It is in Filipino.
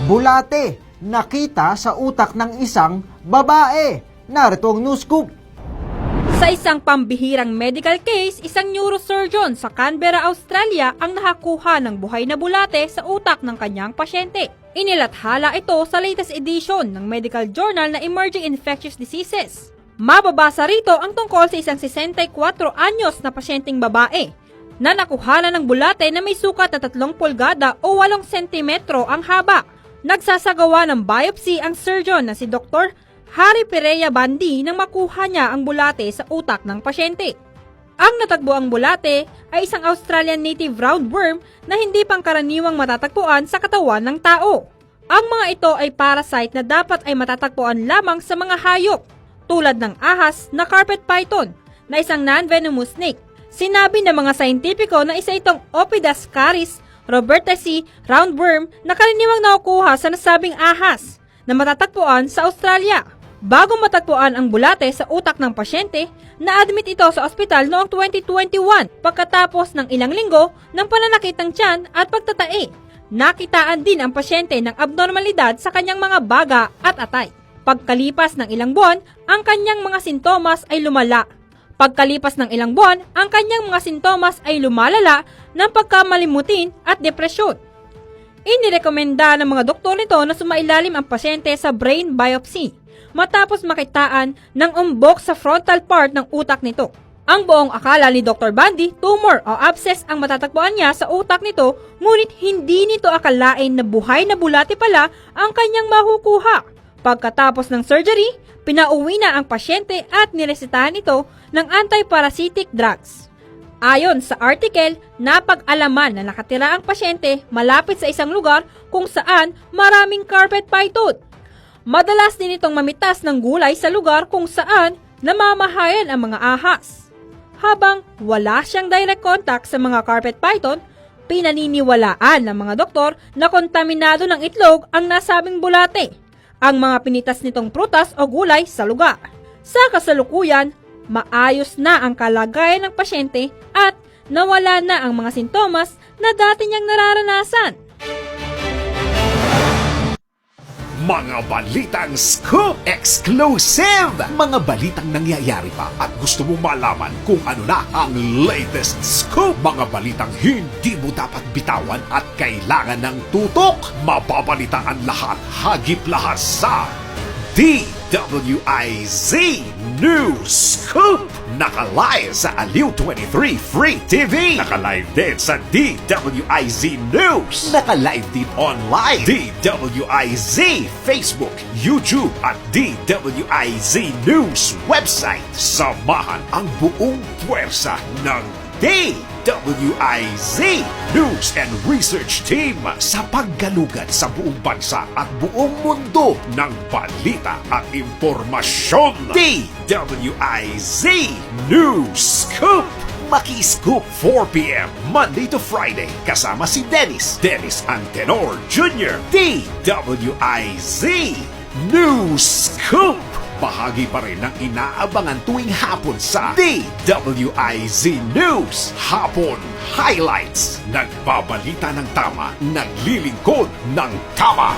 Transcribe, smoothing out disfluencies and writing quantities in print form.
Bulate, nakita sa utak ng isang babae. Narito ang news scoop. Sa isang pambihirang medical case, isang neurosurgeon sa Canberra, Australia ang nakakuha ng buhay na bulate sa utak ng kanyang pasyente. Inilathala ito sa latest edition ng medical journal na Emerging Infectious Diseases. Mababasa rito ang tungkol sa isang 64 anyos na pasyenteng babae na nakuha ng bulate na may sukat na 3 pulgada o 8 sentimetro ang haba. Nagsasagawa ng biopsy ang surgeon na si Dr. Harry Pereira Bandi nang makuha niya ang bulate sa utak ng pasyente. Ang natagpuang bulate ay isang Australian native roundworm na hindi pangkaraniwang matatagpuan sa katawan ng tao. Ang mga ito ay parasite na dapat ay matatagpuan lamang sa mga hayop, tulad ng ahas na carpet python na isang non-venomous snake. Sinabi ng mga scientifico na isa itong Opiscarius robertsi roundworm na karaniwang nakukuha sa nasabing ahas na matatagpuan sa Australia. Bago matagpuan ang bulate sa utak ng pasyente, na-admit ito sa ospital noong 2021 pagkatapos ng ilang linggo ng pananakit ng tiyan at pagtatae. Nakitaan din ang pasyente ng abnormalidad sa kanyang mga baga at atay. Pagkalipas ng ilang buwan, ang kanyang mga sintomas ay lumala. Pagkalipas ng ilang buwan, ang kanyang mga sintomas ay lumalala ng pagkamalimutin at depresyon. Inirekomenda ng mga doktor nito na sumailalim ang pasyente sa brain biopsy matapos makitaan ng umbok sa frontal part ng utak nito. Ang buong akala ni Dr. Bandi, tumor o abscess ang matatagpuan niya sa utak nito, ngunit hindi nito akalain na buhay na bulate pala ang kanyang makukuha. Pagkatapos ng surgery, pinauwi na ang pasyente at niresetahan ito ng antiparasitic drugs. Ayon sa article, napag-alaman na nakatira ang pasyente malapit sa isang lugar kung saan maraming carpet python. Madalas din itong mamitas ng gulay sa lugar kung saan namamahayan ang mga ahas. Habang wala siyang direct contact sa mga carpet python, pinaniniwalaan ng mga doktor na kontaminado ng itlog ang nasabing bulate, ang mga pinitas nitong prutas o gulay sa lugar. Sa kasalukuyan, maayos na ang kalagayan ng pasyente at nawala na ang mga sintomas na dati niyang nararanasan. Mga balitang scoop exclusive! Mga balitang nangyayari pa at gusto mong malaman kung ano na ang latest scoop. Mga balitang hindi mo dapat bitawan at kailangan ng tutok. Mababalitaan lahat, hagip lahat sa DWIZ News Scoop! Naka-live sa Aliw 23 Free TV. Naka-live din sa DWIZ News. Naka-live din online. DWIZ Facebook, YouTube at DWIZ News website. Samahan ang buong puwersa ng DWIZ News and Research Team sa paggalugad sa buong bansa at buong mundo ng balita at impormasyon. DWIZ News Scoop! Maki-scoop 4 p.m. Monday to Friday kasama si Dennis Antenor Jr. DWIZ News Scoop! Bahagi pa rin ng inaabangan tuwing hapon sa DWIZ News Hapon Highlights. Nagbabalita ng tama, naglilingkod ng tama.